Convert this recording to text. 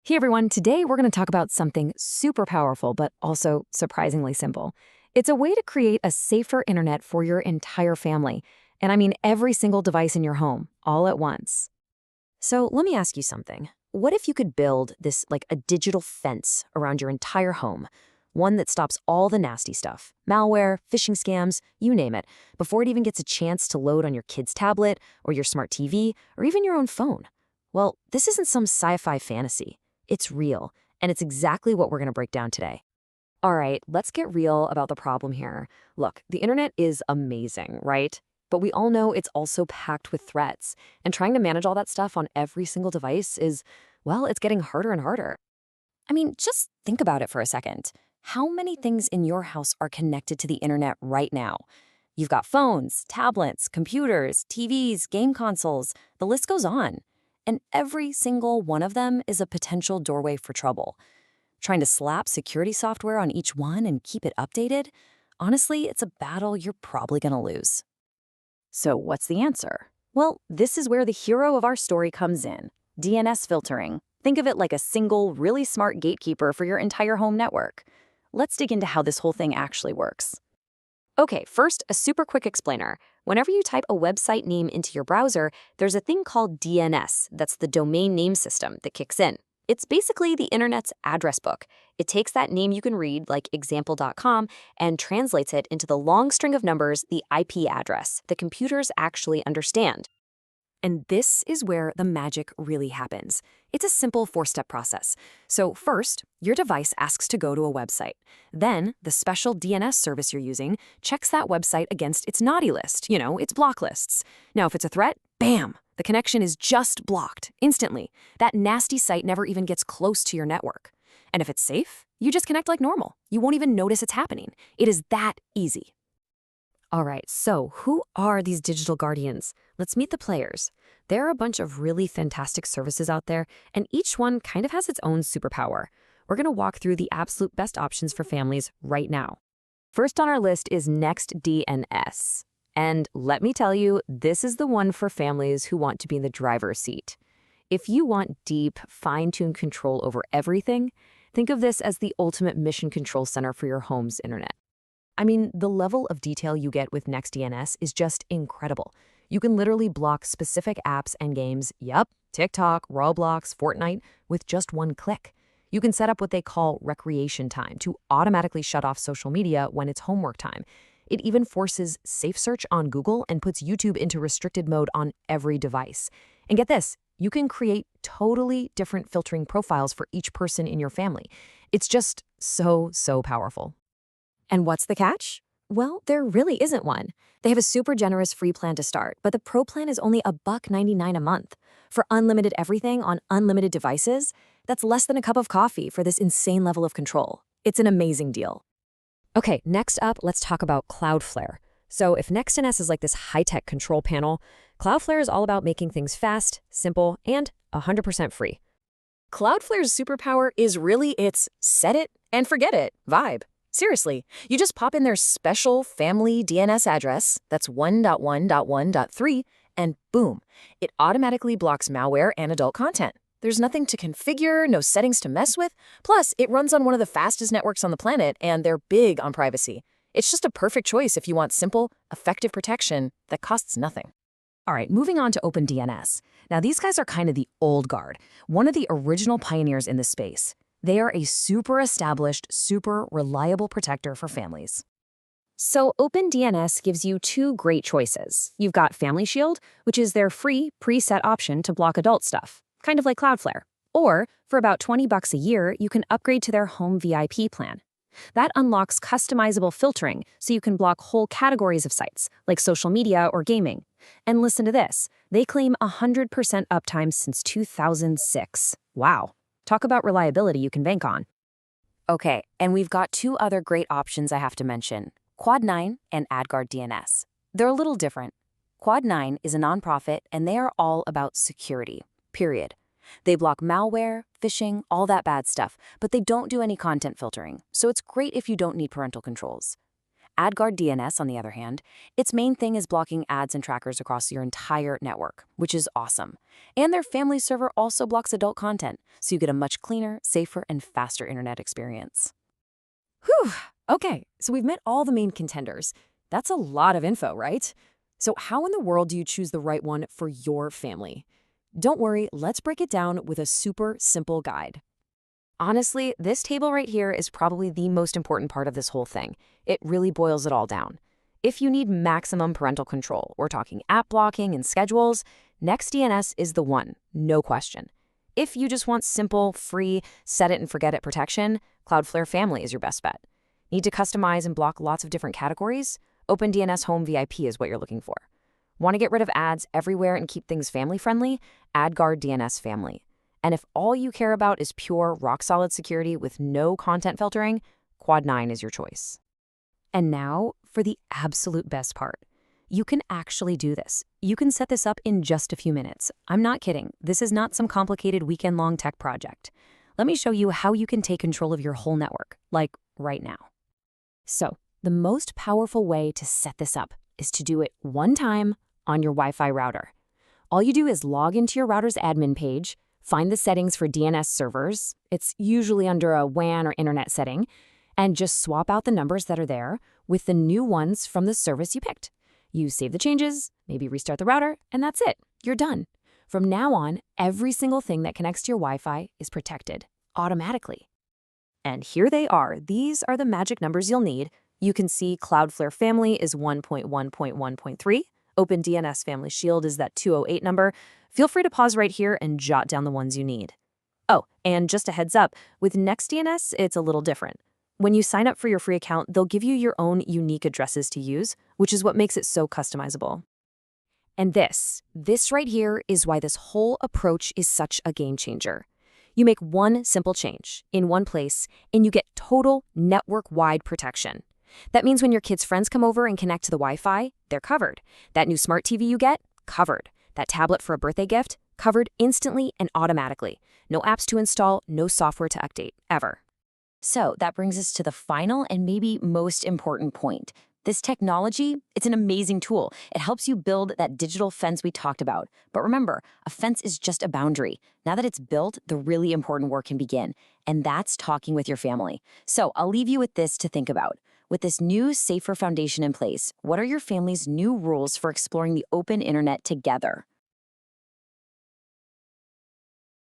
Hey everyone, today we're going to talk about something super powerful but also surprisingly simple. It's a way to create a safer internet for your entire family. And I mean every single device in your home, all at once. So let me ask you something. What if you could build this like a digital fence around your entire home? One that stops all the nasty stuff, malware, phishing scams, you name it, before it even gets a chance to load on your kid's tablet or your smart TV or even your own phone. Well, this isn't some sci-fi fantasy. It's real, and it's exactly what we're going to break down today. All right, let's get real about the problem here. Look, the internet is amazing, right? But we all know it's also packed with threats, and trying to manage all that stuff on every single device is, well, it's getting harder and harder. I mean, just think about it for a second. How many things in your house are connected to the internet right now? You've got phones, tablets, computers, TVs, game consoles, the list goes on. And every single one of them is a potential doorway for trouble. Trying to slap security software on each one and keep it updated? Honestly, it's a battle you're probably going to lose. So what's the answer? Well, this is where the hero of our story comes in, DNS filtering. Think of it like a single, really smart gatekeeper for your entire home network. Let's dig into how this whole thing actually works. Okay, first, a super quick explainer. Whenever you type a website name into your browser, there's a thing called DNS, that's the domain name system, that kicks in. It's basically the internet's address book. It takes that name you can read, like example.com, and translates it into the long string of numbers, the IP address, that computers actually understand. And this is where the magic really happens. It's a simple four-step process. So first, your device asks to go to a website. Then, the special DNS service you're using checks that website against its naughty list, its block lists. Now, if it's a threat, bam! The connection is just blocked, instantly. That nasty site never even gets close to your network. And if it's safe, you just connect like normal. You won't even notice it's happening. It is that easy. All right, so who are these digital guardians? Let's meet the players. There are a bunch of really fantastic services out there, and each one kind of has its own superpower. We're going to walk through the absolute best options for families right now. First on our list is NextDNS. And let me tell you, this is the one for families who want to be in the driver's seat. If you want deep, fine-tuned control over everything, think of this as the ultimate mission control center for your home's internet. I mean, the level of detail you get with NextDNS is just incredible. You can literally block specific apps and games, TikTok, Roblox, Fortnite, with just one click. You can set up what they call recreation time to automatically shut off social media when it's homework time. It even forces SafeSearch on Google and puts YouTube into restricted mode on every device. And get this, you can create totally different filtering profiles for each person in your family. It's just so powerful. And what's the catch? Well, there really isn't one. They have a super generous free plan to start, but the Pro plan is only $1.99 a month. For unlimited everything on unlimited devices, that's less than a cup of coffee for this insane level of control. It's an amazing deal. Okay, next up, let's talk about Cloudflare. So if NextDNS is like this high-tech control panel, Cloudflare is all about making things fast, simple, and 100% free. Cloudflare's superpower is really its set it and forget it vibe. Seriously, you just pop in their special family DNS address, that's 1.1.1.3, and boom, it automatically blocks malware and adult content. There's nothing to configure, no settings to mess with. Plus, it runs on one of the fastest networks on the planet, and they're big on privacy. It's just a perfect choice if you want simple, effective protection that costs nothing. All right, moving on to OpenDNS. Now, these guys are kind of the old guard, one of the original pioneers in this space. They are a super established, super reliable protector for families. So OpenDNS gives you two great choices. You've got FamilyShield, which is their free, preset option to block adult stuff, kind of like Cloudflare. Or, for about $20 a year, you can upgrade to their Home VIP plan. That unlocks customizable filtering so you can block whole categories of sites, like social media or gaming. And listen to this, they claim 100% uptime since 2006. Wow. Talk about reliability you can bank on. Okay, and we've got two other great options I have to mention, Quad9 and AdGuard DNS. They're a little different. Quad9 is a nonprofit, and they are all about security, period. They block malware, phishing, all that bad stuff, but they don't do any content filtering, so it's great if you don't need parental controls. AdGuard DNS, on the other hand, its main thing is blocking ads and trackers across your entire network, which is awesome. And their family server also blocks adult content, so you get a much cleaner, safer, and faster internet experience. Whew! Okay, so we've met all the main contenders. That's a lot of info, right? So how in the world do you choose the right one for your family? Don't worry, let's break it down with a super simple guide. Honestly, this table right here is probably the most important part of this whole thing. It really boils it all down. If you need maximum parental control, we're talking app blocking and schedules, NextDNS is the one, no question. If you just want simple, free, set it and forget it protection, Cloudflare Family is your best bet. Need to customize and block lots of different categories? OpenDNS Home VIP is what you're looking for. Want to get rid of ads everywhere and keep things family-friendly? AdGuard DNS Family. And if all you care about is pure, rock-solid security with no content filtering, Quad 9 is your choice. And now for the absolute best part. You can actually do this. You can set this up in just a few minutes. I'm not kidding. This is not some complicated weekend-long tech project. Let me show you how you can take control of your whole network, like right now. So, the most powerful way to set this up is to do it one time on your Wi-Fi router. All you do is log into your router's admin page, find the settings for DNS servers, it's usually under a WAN or internet setting, and just swap out the numbers that are there with the new ones from the service you picked. You save the changes, maybe restart the router, and that's it. You're done. From now on, every single thing that connects to your Wi-Fi is protected automatically. And here they are. These are the magic numbers you'll need. You can see Cloudflare Family is 1.1.1.3. OpenDNS FamilyShield is that 208 number. Feel free to pause right here and jot down the ones you need. Oh, and just a heads up, with NextDNS, it's a little different. When you sign up for your free account, they'll give you your own unique addresses to use, which is what makes it so customizable. And this right here is why this whole approach is such a game changer. You make one simple change in one place, and you get total network-wide protection. That means when your kids' friends come over and connect to the Wi-Fi, they're covered. That new smart TV you get, covered. That tablet for a birthday gift, covered instantly and automatically. No apps to install, no software to update, ever. So that brings us to the final and maybe most important point. This technology, it's an amazing tool. It helps you build that digital fence we talked about. But remember, a fence is just a boundary. Now that it's built, the really important work can begin, and that's talking with your family. So I'll leave you with this to think about. With this new, safer foundation in place, what are your family's new rules for exploring the open internet together?